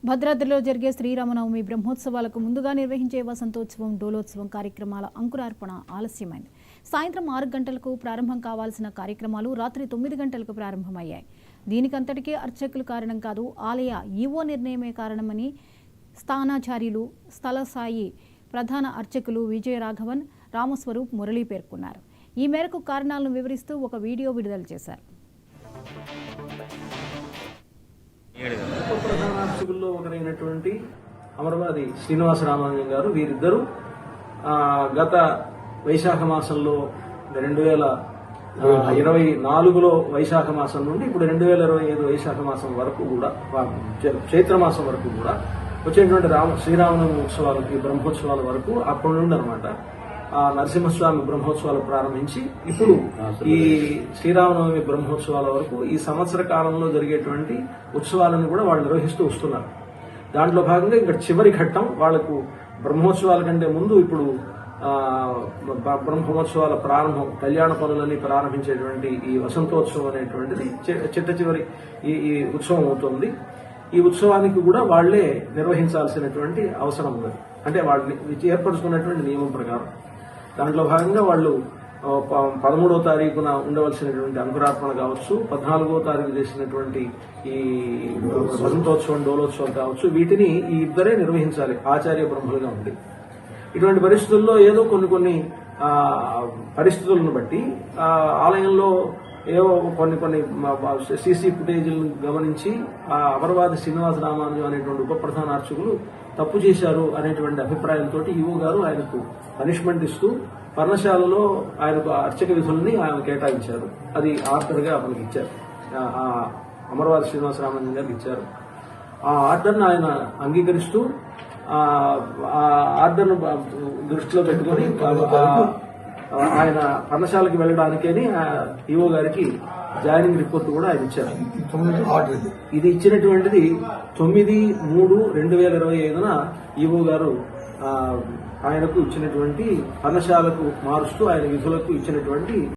భద్రాద్రిలో జరిగే శ్రీరామనవమి బ్రహ్మోత్సవాలకు ముందుగా నిర్వహించే వసంతోత్సవం, డోలోత్సవం కార్యక్రమాల అంకురార్పణ ఆలస్యమైంది. సాయంత్రం 6 గంటలకు ప్రారంభం కావాల్సిన కార్యక్రమాలు రాత్రి 9 గంటలకు ప్రారంభమయ్యాయి. దీనికంతటికీ అర్చకులు కారణం కాదు, ఆలయ ఈవో నిర్ణయమే కారణమని స్థానాచార్యులు స్థల సాయి ప్రధాన అర్చకులు విజయరాఘవన్, రామస్వరూప్ మురళి పేర్కొన్నారు. ఈ మేరకు కారణాలను వివరిస్తూ ఒక వీడియో విడుదల చేశారు. ప్రధానార్చకుల్లో ఒకరైనటువంటి అమరవాది శ్రీనివాస రామానుజం గారు, వీరిద్దరూ గత వైశాఖ మాసంలో 2024లో వైశాఖ మాసం నుండి ఇప్పుడు 2025 వైశాఖ మాసం వరకు కూడా, చైత్రమాసం వరకు కూడా వచ్చేటువంటి శ్రీరామనవమి ఉత్సవాలకి, బ్రహ్మోత్సవాల వరకు అప్పటి నుండి అనమాట ఆ నరసింహస్వామి బ్రహ్మోత్సవాలు ప్రారంభించి ఇప్పుడు ఈ శ్రీరామనవమి బ్రహ్మోత్సవాల వరకు ఈ సంవత్సర కాలంలో జరిగేటువంటి ఉత్సవాలను కూడా వాళ్ళు నిర్వహిస్తూ వస్తున్నారు. దాంట్లో భాగంగా ఇంకా చివరి ఘట్టం వాళ్లకు బ్రహ్మోత్సవాల కంటే ముందు ఇప్పుడు బ్రహ్మోత్సవాల ప్రారంభం, కళ్యాణ పనులని ప్రారంభించేటువంటి ఈ వసంతోత్సవం అనేటువంటిది చిట్ట చివరి ఈ ఉత్సవం అవుతుంది. ఈ ఉత్సవానికి కూడా వాళ్లే నిర్వహించాల్సినటువంటి అవసరం ఉంది. అంటే వాళ్ళని ఏర్పరచుకున్నటువంటి నియమం ప్రకారం దాంట్లో భాగంగా వాళ్ళు 13వ తారీఖున ఉండవలసినటువంటి అంకురార్పణ కావచ్చు, 14వ తారీఖు చేసినటువంటి ఈ వసంతోత్సవం, డోలోత్సవం కావచ్చు, వీటిని ఈ ఇద్దరే నిర్వహించాలి ఆచార్య బ్రహ్మలుగా ఉండి. ఇటువంటి పరిస్థితుల్లో ఏదో కొన్ని పరిస్థితులను బట్టి ఆలయంలో ఏవో కొన్ని సీసీ ఫుటేజీలను గమనించి ఆ అమరవాది శ్రీనివాస రామానుజం అనేటువంటి ఉప ప్రధాన అర్చకులు తప్పు చేశారు అనేటువంటి అభిప్రాయంతో ఈవో గారు ఆయనకు పనిష్మెంట్ ఇస్తూ పర్ణశాలలో ఆయనకు అర్చక విధుల్ని ఆయన కేటాయించారు. అది ఆర్డర్గా మనకి ఇచ్చారు, అమరవాది శ్రీనివాస రామానుజం గారికి ఇచ్చారు. ఆ ఆర్డర్ను ఆయన అంగీకరిస్తూ ఆ ఆర్డర్ను దృష్టిలో పెట్టుకుని ఆయన పర్ణశాలకి వెళ్ళడానికని ఈవో గారికి జాయినింగ్ రిపోర్ట్ కూడా ఆయన ఇచ్చారు. ఇది ఇచ్చినటువంటిది 9/3/2025న ఈవో గారు ఆయనకు ఇచ్చినటువంటి పర్ణశాలకు మారుస్తూ ఆయన విధులకు ఇచ్చినటువంటి